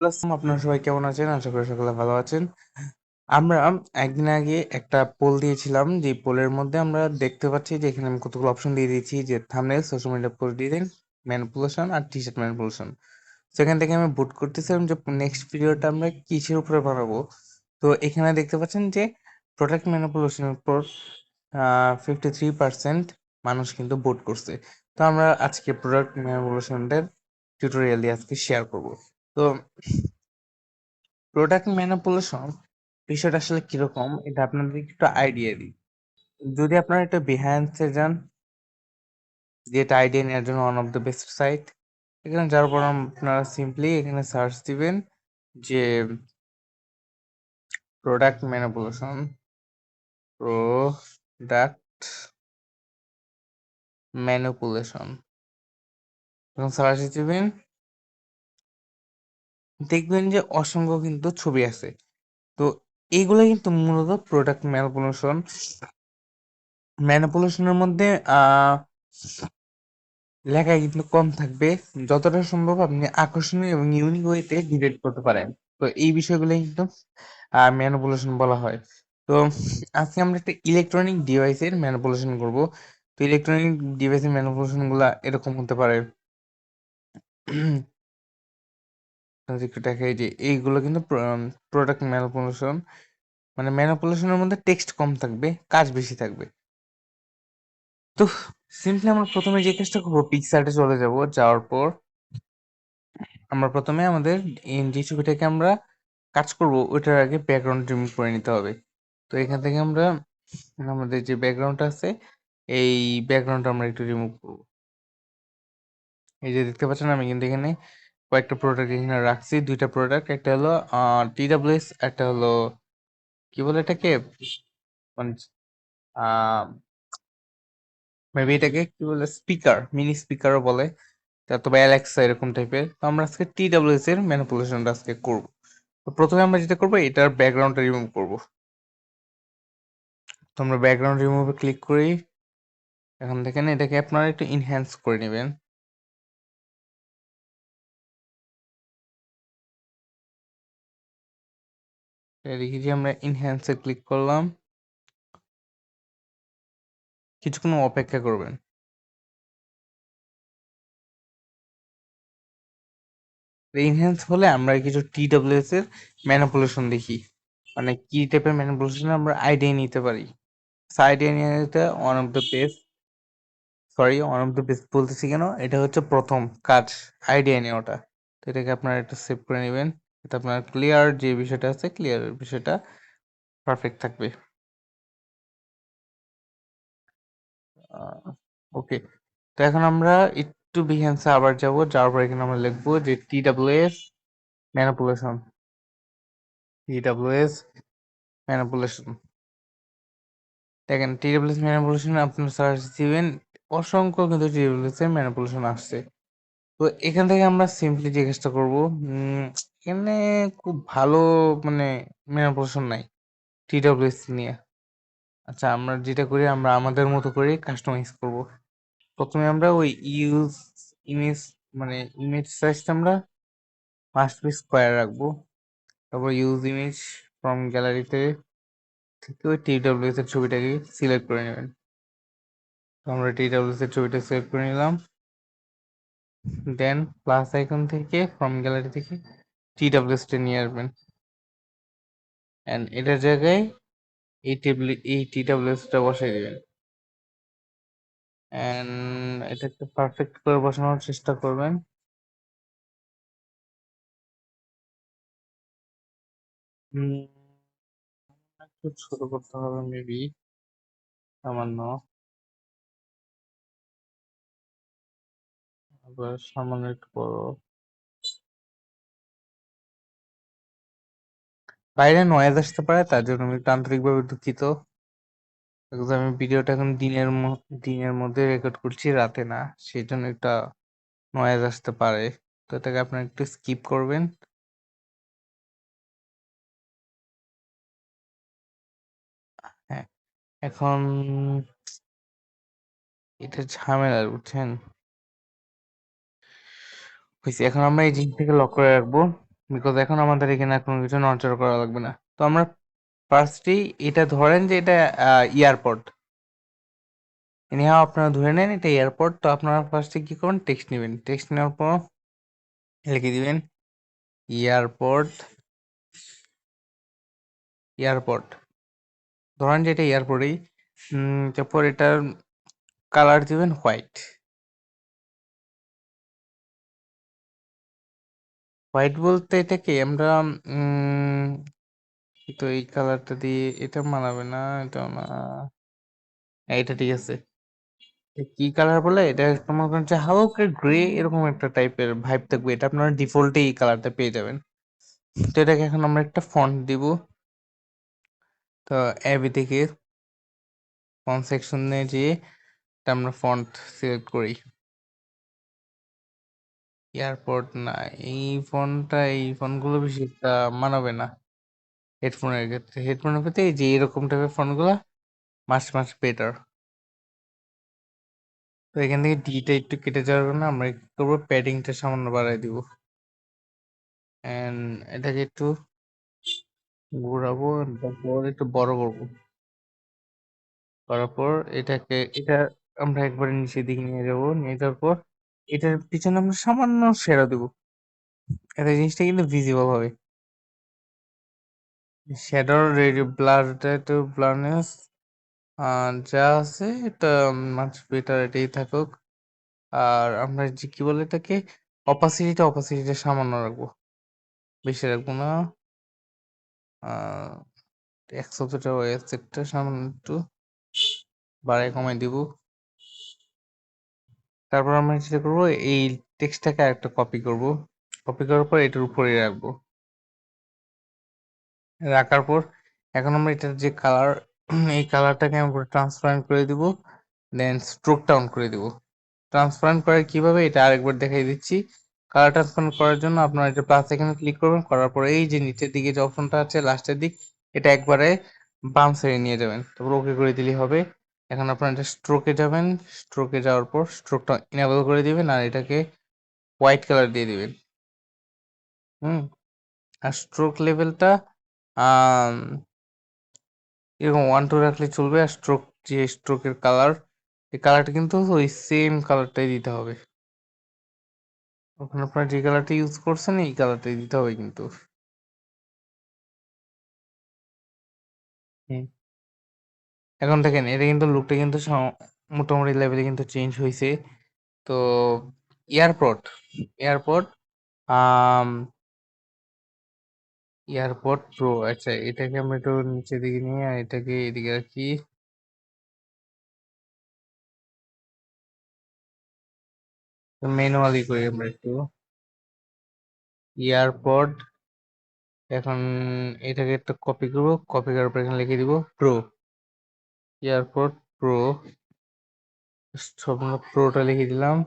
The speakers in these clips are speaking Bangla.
আপনারা সবাই কেমন আছেন? আশা করি সকলে ভালো আছেন। আমরা একদিন আগে একটা পোল দিয়েছিলাম, যে পোলের মধ্যে আমরা দেখতে পাচ্ছি যে এখানে আমি কতগুলো অপশন দিয়ে দিয়েছি, যে thumbnail, social media post design, manipulation আর টি-শার্ট ম্যানিপুলেশন। সেখান থেকে আমি ভোট করতেছিলাম যে নেক্সট ভিডিওটা আমরা কিসের উপরে বানাবো। তো এখানে দেখতে পাচ্ছেন যে প্রোডাক্ট ম্যানিপুলেশনের উপর 53% মানুষ কিন্তু ভোট করছে। তো আমরা আজকে প্রোডাক্ট ম্যানিপুলেশনের টিউটোরিয়াল দিয়ে আজকে শেয়ার করব। তো প্রোডাক্ট ম্যানিপুলেশন বিষয়টা আসলে কিরকম, এটা আপনাদের একটু আইডিয়া দিই। যদি আপনারা একটা বিহাইন্সে যান, যেটা আইডিয়া নেওয়ার জন্য one of the best site, এখানে যাওয়ার পর আপনারা সিম্পলি এখানে সার্চ দিবেন যে প্রোডাক্ট ম্যানিপুলেশন, প্রোডাক্ট ম্যানিপুলেশন, যখন সার্চ দিবেন দেখবেন যে অসংখ্য কিন্তু ছবি আছে। তো এইগুলো কিন্তু মূলত প্রোডাক্ট ম্যানিপুলেশনের মধ্যে লেখা কিন্তু কম থাকবে। যতটা সম্ভব আপনি আকর্ষণীয় এবং ইউনিক ওয়েতে ডিবেট করতে পারেন। তো এই বিষয়গুলো কিন্তু ম্যানিপুলেশন বলা হয়। তো আজকে আমরা একটা ইলেকট্রনিক ডিভাইসের ম্যানিপুলেশন করব। তো ইলেকট্রনিক ডিভাইসের ম্যানিপুলেশন গুলা এরকম হতে পারে। একটু দেখাই যে এইগুলো কিন্তু প্রোডাক্ট ম্যানিপুলেশন, মানে ম্যানিপুলেশনের মধ্যে টেক্সট কম থাকবে, কাজ বেশি থাকবে। তো সিম্পলি আমরা প্রথমে যে কাজটা করবো, পিক্সার্টে চলে যাব। যাওয়ার পর আমরা প্রথমে আমাদের যে ছবিটাকে আমরা কাজ করব ওইটার আগে ব্যাকগ্রাউন্ড রিমুভ করে নিতে হবে। তো এখান থেকে আমরা আমাদের যে ব্যাকগ্রাউন্ডটা আছে, এই ব্যাকগ্রাউন্ডটা আমরা একটু রিমুভ করব। এই যে দেখতে পাচ্ছেন আমি কিন্তু এখানে কয়েকটা প্রোডাক্ট এখানে রাখছি, দুইটা প্রোডাক্ট, একটা হলো TWS, একটা হলো কি বলে এটাকে, মানে মেবি এটাকে কি বলে, স্পিকার, মিনি স্পিকারও বলে, অথবা অ্যালেক্সা এরকম টাইপের। তো আমরা আজকে TWS এর ম্যানিপুলেশনটা আজকে করব। তো প্রথমে আমরা যেটা করবো, এটার ব্যাকগ্রাউন্ডটা রিমুভ করব। তো আমরা ব্যাকগ্রাউন্ড রিমুভে ক্লিক করি। এখন দেখেন এটাকে আপনারা একটু ইনহ্যান্স করে নেবেন। দেখি যে আমরা ইনহ্যান্সে ক্লিক করলাম, কিছুক্ষণ অপেক্ষা করবেন। ইনহ্যান্স হলে আমরা কিছু TWS এর ম্যানিপুলেশন দেখি, মানে কি টাইপের ম্যানিপুলেশন আমরা আইডিয়া নিতে পারি। আইডিয়া নিয়ে নিতে ওয়ান অফ দ্য বেস্ট বলতেছি কেন, এটা হচ্ছে প্রথম কাজ, আইডিয়া নেওয়াটা। তো এটাকে আপনারা একটু সেভ করে নেবেন, এটা আপনার ক্লিয়ার যে বিষয়টা আছে, ক্লিয়ার বিষয়টা পারফেক্ট থাকবে। ওকে, তো এখন আমরা একটু বিহেন্সে আবার যাব। যাওয়ার পর এখানে আমরা লিখবো যে TWS ম্যানিপুলেশন, TWS ম্যানিপুলেশন। দেখেন TWS ম্যানিপুলেশন আপনার সার্চ দিবেন, অসংখ্য কিন্তু TWS এর ম্যানিপুলেশন আসছে। তো এখান থেকে আমরা সিম্পলি যে কাজটা করবো, এখানে খুব ভালো মানে ম্যানিপুলেশন নাই TWS নিয়ে। আচ্ছা, আমরা যেটা করি, আমরা আমাদের মতো করে কাস্টমাইজ করব। প্রথমে আমরা ওই ইউজ ইমেজ, মানে ইমেজ সাইজটা আমরা মাস্ট বি স্কোয়ার রাখবো। তারপর ইউজ ইমেজ ফ্রম গ্যালারিতে থেকে ওই TWS এর ছবিটাকে সিলেক্ট করে নেবেন। তো আমরা TWS এর ছবিটা সিলেক্ট করে নিলাম। দেন প্লাস আইকন থেকে ফ্রম গ্যালারি থেকে TWS টা নিয়ে আসবেন, এন্ড এটার জায়গায় এই TWS টা বসাই দিবেন। এন্ড এটা একটু পারফেক্ট করে বসানোর চেষ্টা করবেন। হুম, একটু ছোট করতে হবে মেবি, সামান্য, আবার সামান্য একটু বড়। বাইরে নয়েজ আসতে পারে, তার জন্য আমি একটু আন্তরিকভাবে দুঃখিত। বিকজ আমি ভিডিওটা এখন দিনের মধ্যে রেকর্ড করছি, রাতে না, সেই জন্য একটা নয়েজ আসতে পারে। তো এটাকে আপনারা একটু স্কিপ করবেন। হ্যাঁ, এখন এটা ঝামেলা, বুঝছেন, হয়েছে। এখন আমরা এই জিনিসটাকে লক করে রাখবো। বিকজ এখন আমাদের এখানে আর কোনো কিছু নড়চড় করা লাগবে না। তো আমরা ফার্স্টেই এটা ধরেন যে এটা এয়ারপড, এনিহাও আপনারা ধরে নেন এটা এয়ারপড। তো আপনারা ফার্স্টে কি করবেন, টেক্সট নেবেন, টেক্সট নেওয়ার পর লিখে দিবেন এয়ারপড, এয়ারপড ধরেন যে এটা এয়ারপডই। তারপর এটার কালার দিবেন হোয়াইট, হোয়াইট বলতে এটাকে আমরা তো এই কালারটা দিয়ে এটা মানাবে না, এটা না, এটা ঠিক আছে। কি কালার বলে এটা, তোমার কাছে হালকা গ্রে এরকম একটা টাইপের ভাইব থাকবে, এটা আপনারা ডিফল্টে এই কালারটা পেয়ে যাবেন। তো এটাকে এখন আমরা একটা ফন্ট দিব। তো অ্যাবি থেকে ফন্ট সেকশনে যেয়ে এটা আমরা ফন্ট সিলেক্ট করি। এয়ারপড না, এই ফন্টটা, এই ফন্টগুলো বেশি একটা মানাবে না হেডফোনের ক্ষেত্রে। হেডফোনের ক্ষেত্রে এই যে এরকম টাইপের ফন্টগুলো মাস মাস বেটার। তো এখান থেকে ডিটা একটু কেটে যাওয়ার জন্য আমরা কি করবো, প্যাডিংটা সামান্য বাড়াই দিব এন্ড এটাকে একটু ঘোরাবো, তারপর একটু বড় করবো, করার পর এটা আমরা একবারে নিচের দিকে নিয়ে যাবো, নিয়ে যাওয়ার পর এটার পিছনে আমরা সামান্য শেডো দেবো, এতে জিনিসটা কিন্তু ভিজিবল হবে। শ্যাডোর ব্লারটা একটু ব্লারনেস যা আছে এটা মাছ বেটার এটাই থাকুক। আর আমরা যে কি বলে এটাকে অপাসিটিটা সামান্য রাখবো, বেশি রাখবো না। আহ একশোটা ওয়েবসাইটটা সামান্য একটু বাড়ায় কমাই দিব। তারপর আমরা যেটা করবো, এই টেক্সটটাকে আরেকটা কপি করব, কপি করার পর এটার উপরে রাখবো, রাখার পর এখন আমরা এটার যে কালার, এই কালারটাকে আমরা ট্রান্সপারেন্ট করে দিব, দেন স্ট্রোকটা অন করে দিব। ট্রান্সপারেন্ট করে কিভাবে এটা আরেকবার দেখাই দিচ্ছি। কালার ট্রান্সপারেন্ট করার জন্য আপনারা এটা প্লাস এখানে ক্লিক করবেন, করার পরে এই যে নিচের দিকে যে অপশনটা আছে লাস্টের দিক, এটা একবারে বাম সাইডে নিয়ে যাবেন, তারপর ওকে করে দিলেই হবে। এখন আপনারা এটা স্ট্রোকে যাবেন, স্ট্রোকে যাওয়ার পর স্ট্রোকটা ইনেবল করে দিবেন আর এটাকে হোয়াইট কালার দিয়ে দিবেন। হুম, আর স্ট্রোক লেভেলটা এরকম 1 2 রাখলে চলবে। আর যে স্ট্রোকের কালার, এই কালারটা কিন্তু ওই সেম কালারটাই দিতে হবে। ওখানে আপনারা যে কালারটা ইউজ করছেন এই কালারটাই দিতে হবে কিন্তু। হুম। এখন দেখেন এটা কিন্তু লুকটা কিন্তু মোটামুটি লেভেলে কিন্তু চেঞ্জ হয়েছে। তো এয়ারপড, এয়ারপড আম এয়ারপড প্রো, আচ্ছা এটাকে আমরা একটু নিচের দিকে নিয়ে আর এটাকে এদিকে রাখি। ম্যানুয়ালি করি আমরা একটু। এয়ারপড, এখন এটাকে একটা কপি করবো, কপি করার পর এখানে লিখে দিব প্রো, এয়ারপড প্রো, সম্পূর্ণ প্রোটা লিখে দিলাম।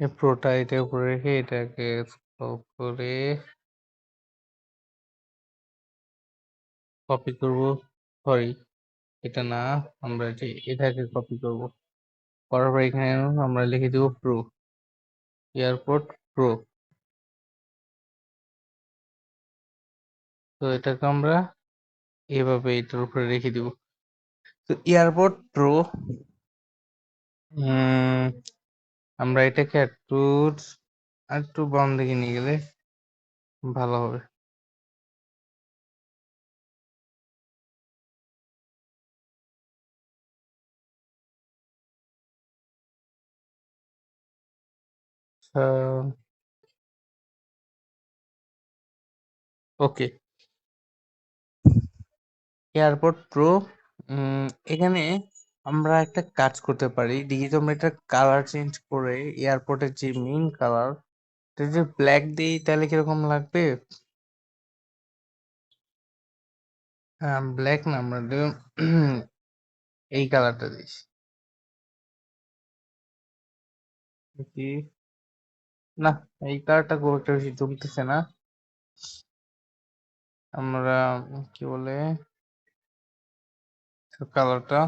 এই প্রোটা এটার উপরে রেখে এটাকে স্ক্রল করে কপি করব, সরি এটা না, আমরা এটাকে কপি করব, করার পর এখানে আমরা লিখে দিব প্রো, এয়ারপড প্রো। তো এটাকে আমরা এভাবে এটার উপরে রেখে দিব। তো এয়ারপড প্রো, আমরা এটাকে একটু বাম দিকে নিয়ে গেলে ভালো হবে। ওকে, এয়ারপড প্রো, এখানে আমরা একটা কাজ করতে পারি, দেখি তো আমরা এটা কালার চেঞ্জ করে এয়ারপোর্টের যে মেইন কালার যদি ব্ল্যাক দিই তাহলে কিরকম লাগবে। হ্যাঁ ব্ল্যাক না, আমরা এই কালারটা দিই কি, না এই কালারটা খুব একটা বেশি জমতেছে না। আমরা কি বলে কালারটা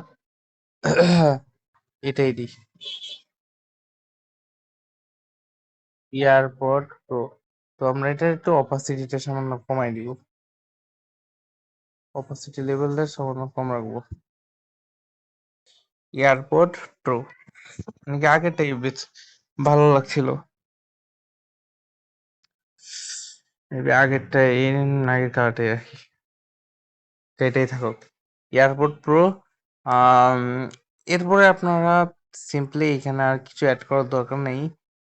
এটাই দিই। AirPod pro. তো আমরা এটা একটু অপাসিটিটা সামান্য কমাই দিব, অপাসিটি লেভেলটা সামান্য কম রাখবো। এয়ারপড প্রো নাকি আগেরটাই বেশ ভালো লাগছিল, মেবি আগেরটা এই আগের কালারটাই রাখি, তো এটাই থাকুক, এয়ারপড প্রো। এরপরে আপনারা সিম্পলি এখানে আর কিছু অ্যাড করার দরকার নেই।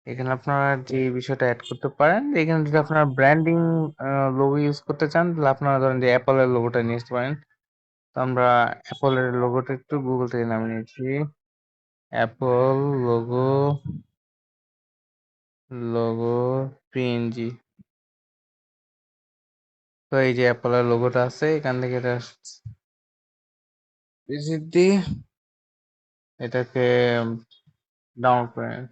এখানে আপনারা যে বিষয়টা অ্যাড করতে পারেন, এখানে যদি আপনারা ব্র্যান্ডিং লোগো ইউজ করতে চান, তাহলে আপনারা ধরেন যে অ্যাপলের লোগোটা নিয়ে আসতে পারেন। তো আমরা অ্যাপলের লোগোটা একটু গুগল থেকে নামিয়ে নিয়েছি, অ্যাপল লোগো, লোগো পিএনজি। তো এই যে অ্যাপলের লোগোটা আছে, এখান থেকে এটা ভিজিট দিই, এটাকে ডাউনলোড করে নিন।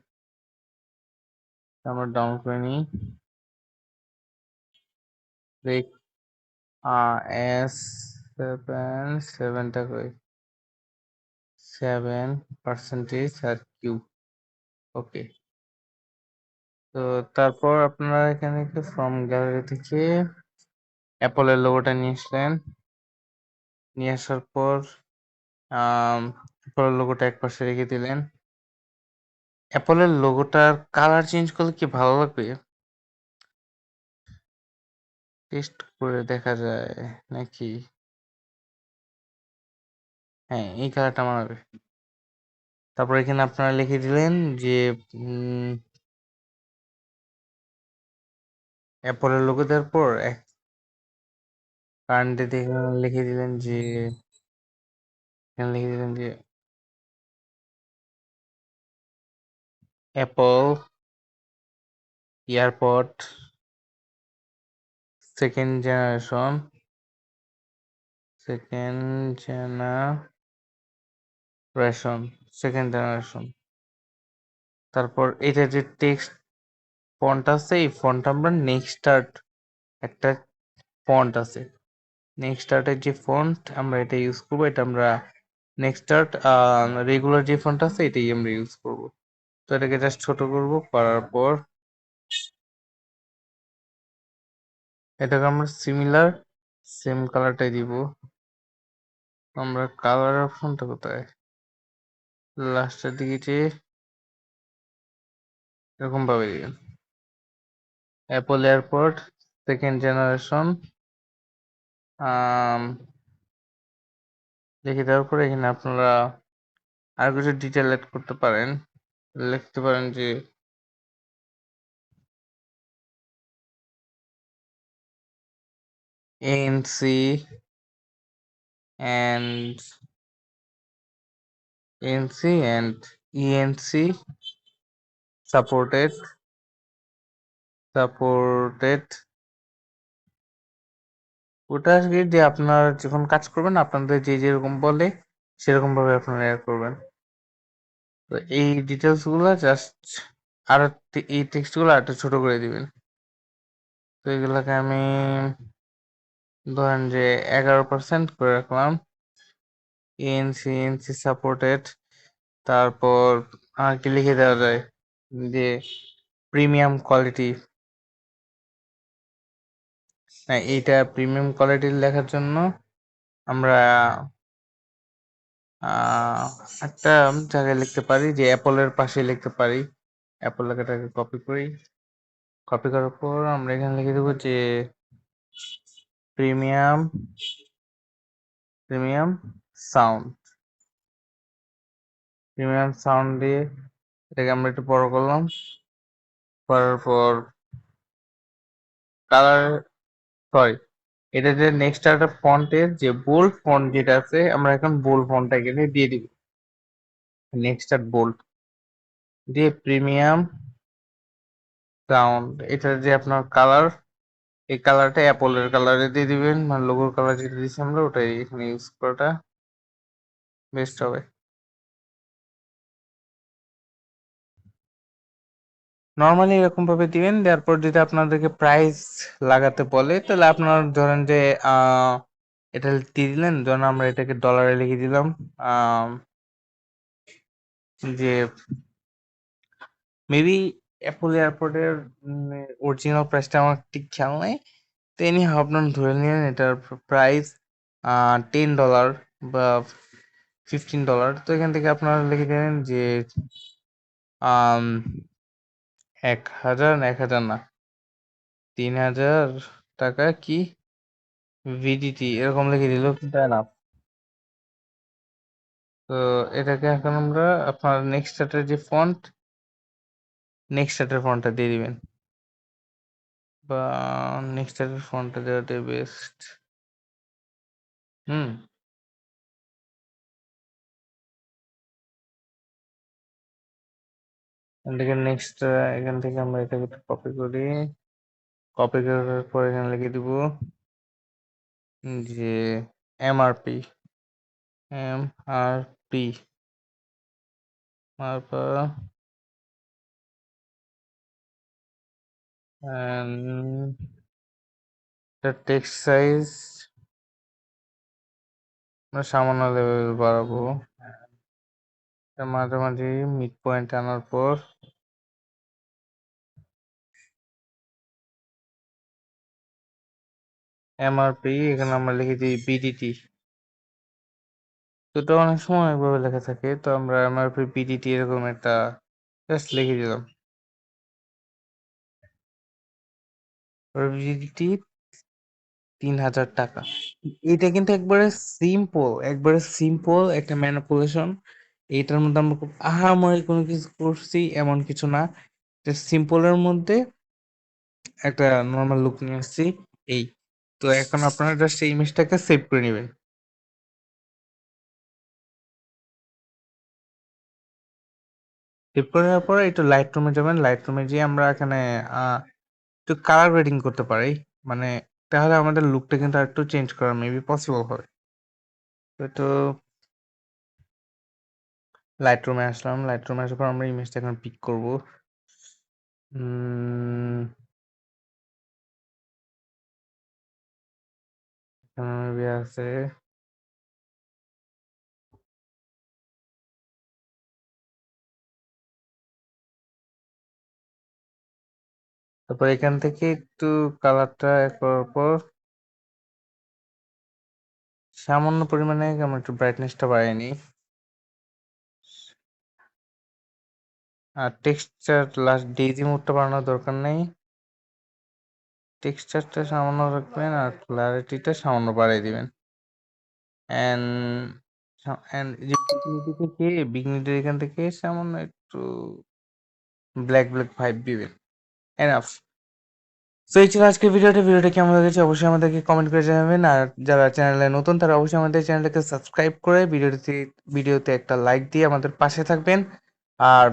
আমরা ডাউনলোড করে নিই, দেখ এস সেভেন, সেভেনটা কই, 7% আর কিউ। ওকে, তো তারপর আপনারা এখানে ফ্রম গ্যালারি থেকে অ্যাপলের লোগোটা নিয়ে আসলেন, নিয়ে আসার পর অ্যাপলের লোগোটা এক পাশে রেখে দিলেন। অ্যাপলের লোগোটার কালার চেঞ্জ করলে কি ভালো লাগবে? টেস্ট করে দেখা যায় নাকি? হ্যাঁ, এই কালারটা মানাবে। তারপর এখানে আপনারা লিখে দিলেন যে অ্যাপলের লোগো দেওয়ার পর কারেন্টে লিখে দিলেন যে, এখানে লিখে দিলেন যে Apple AirPod second generation, second generation, second generation. তারপর এটা যে টেক্সট ফন্ট আছে, এই ফন্ট আমরা নেক্সট আর্ট, একটা ফন্ট আছে নেক্সট আর্টের যে ফন্ট, আমরা এটা ইউজ করবো। এটা আমরা নেক্সট আর্ট রেগুলার যে ফন্ট আছে এটাই আমরা ইউজ করব। তো এটাকে জাস্ট ছোট করব, করার পর এটাকে আমরা সিমিলার সেম কালারটাই দিব। আমরা কালার অপশনটা কোথায়, লাস্টের দিকে যে এরকম ভাবে দিবেন, অ্যাপল এয়ারপড সেকেন্ড জেনারেশন লিখে দেওয়ার পরে এখানে আপনারা আর কিছু ডিটেল অ্যাড করতে পারেন, লিখতে পারেন যে ANC and ANC and ENC supported ওটা আজকে যে আপনার যখন কাজ করবেন আপনাদের যে যেরকম বলে সেরকম ভাবে আপনারা এড করবেন। তো এই ডিটেলস গুলো জাস্ট আর এই টেক্সট গুলো আরেকটু ছোট করে দিবেন। তো এগুলাকে আমি ধরেন যে 11% করে রাখলাম, এএনসি সাপোর্টেড। তারপর আর কি লিখে দেওয়া যায় যে প্রিমিয়াম কোয়ালিটি, হ্যাঁ এইটা প্রিমিয়াম কোয়ালিটির লেখার জন্য আমরা আহ, একটা জায়গায় লিখতে পারি যে অ্যাপলের পাশে লিখতে পারি। অ্যাপল লেখাটাকে কপি করি, কপি করার পর আমরা এখানে লিখে দেবো যে premium, premium sound, premium sound দিয়ে এটাকে আমরা একটু বড় করলাম, করার পর কালার, সরি, এটা যে নেক্সট একটা ফন্টের যে বোল্ড ফন্ট যেটা আছে আমরা এখন বোল্ড ফন্টটা এখানে দিয়ে দিব, নেক্সট আর বোল্ড দিয়ে প্রিমিয়াম সাউন্ড, এটা যে আপনার কালার, এই কালারটা অ্যাপলের কালারে দিয়ে দিবেন, মানে লোগোর কালার যেটা দিচ্ছি আমরা ওটাই এখানে ইউজ করাটা বেস্ট হবে। নর্মালি এরকম ভাবে দিবেন, দেওয়ার পর যদি আপনাদেরকে প্রাইস লাগাতে বলে তাহলে আপনারা ধরেন যে এটা দিয়ে দিলেন, ধরেন আমরা এটাকে ডলারে লিখে দিলাম যে মেবি অ্যাপল এয়ারপোর্টের অরিজিনাল প্রাইসটা আমার ঠিক খেয়াল নাই। তো এনিহাউ আপনারা ধরে নিলেন এটার প্রাইস $10 বা $15। তো এখান থেকে আপনারা লিখে দেবেন যে 1,000 না 3,000 টাকা কি ভিডিটি এরকম লিখে দিল কিন্তু এনাফ। তো এটাকে এখন আমরা আপনার নেক্সট স্টার্টের যে ফন্ট নেক্সট স্টার্টের ফন্টটা দিয়ে দিবেন, বা নেক্সট স্টার্টের ফন্টটা দেওয়াটাই বেস্ট। হুম এখান থেকে নেক্সট, এখান থেকে আমরা এটাকে কপি করি, কপি করার পর এখানে লিখে দিব যে এমআরপি, এমআরপি তারপর টেক্সট সাইজ আমরা সামান্য লেভেল বাড়াবো, মাঝামাঝি মিড পয়েন্ট আনার পর এমআরপি এখানে আমরা লিখে দিই বিডিটি। তো এটা অনেক সময় একভাবে লেখা থাকে, তো আমরা এমআরপি বিডিটি এরকম একটা জাস্ট লিখে দিলাম। বিডিটি 3,000 টাকা। এটা কিন্তু একবারে সিম্পল একটা ম্যানিপুলেশন। এটার মধ্যে আমরা খুব আহামরি কোনো কিছু করছি এমন কিছু না, সিম্পলের মধ্যে একটা নর্মাল লুক নিয়ে আসছি এই। তো এখন আপনারা জাস্ট এই ইমেজটাকে সেভ করে নেবেন। সেভ করে নেওয়ার পরে একটু লাইট রুমে যাবেন, লাইট রুমে যেয়ে আমরা এখানে একটু কালার গ্রেডিং করতে পারি, মানে তাহলে আমাদের লুকটা কিন্তু আর একটু চেঞ্জ করা মেবি পসিবল হবে। তো একটু লাইট রুমে আসলাম, লাইট রুমে আসার পর আমরা ইমেজটা এখন পিক করবো। এখানে maybe আছে, তারপর এখান থেকে একটু কালারটা করার পর সামান্য পরিমাণে আমরা একটু ব্রাইটনেসটা বাড়িয়ে নিই। আর টেক্সচার লাস্ট ডেইজি মোডটা বাড়ানোর দরকার নেই, টেক্সচারটা সামান্য রাখবেন আর ক্লারিটিটা সামান্য বাড়িয়ে দিবেন। এন্ড যে বিগনিটি এখান থেকে সামান্য একটু ব্ল্যাক ব্ল্যাক ভাইব দিবেন, এনাফ। সো এই ছিল আজকের ভিডিওটা কেমন লেগেছে অবশ্যই আমাদেরকে কমেন্ট করে জানাবেন, আর যারা চ্যানেলে নতুন তারা অবশ্যই আমাদের চ্যানেলটাকে সাবস্ক্রাইব করে ভিডিওতে একটা লাইক দিয়ে আমাদের পাশে থাকবেন। আর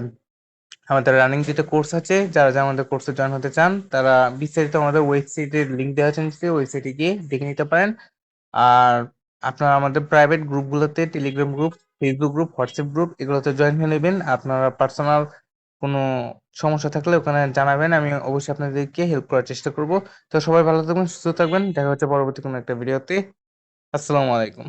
আমাদের রানিং যেটা কোর্স আছে, যারা যারা আমাদের কোর্সে জয়েন হতে চান তারা বিস্তারিত আমাদের ওয়েবসাইটের লিঙ্ক দেওয়া আছে নিচে, ওয়েবসাইটে গিয়ে দেখে নিতে পারেন। আর আপনারা আমাদের প্রাইভেট গ্রুপগুলোতে, Telegram group, Facebook group, WhatsApp group এগুলোতে জয়েন হয়ে নেবেন। আপনারা পার্সোনাল কোনো সমস্যা থাকলে ওখানে জানাবেন, আমি অবশ্যই আপনাদেরকে হেল্প করার চেষ্টা করব। তো সবাই ভালো থাকবেন, সুস্থ থাকবেন, দেখা হচ্ছে পরবর্তী কোনো একটা ভিডিওতে। আসসালামু আলাইকুম।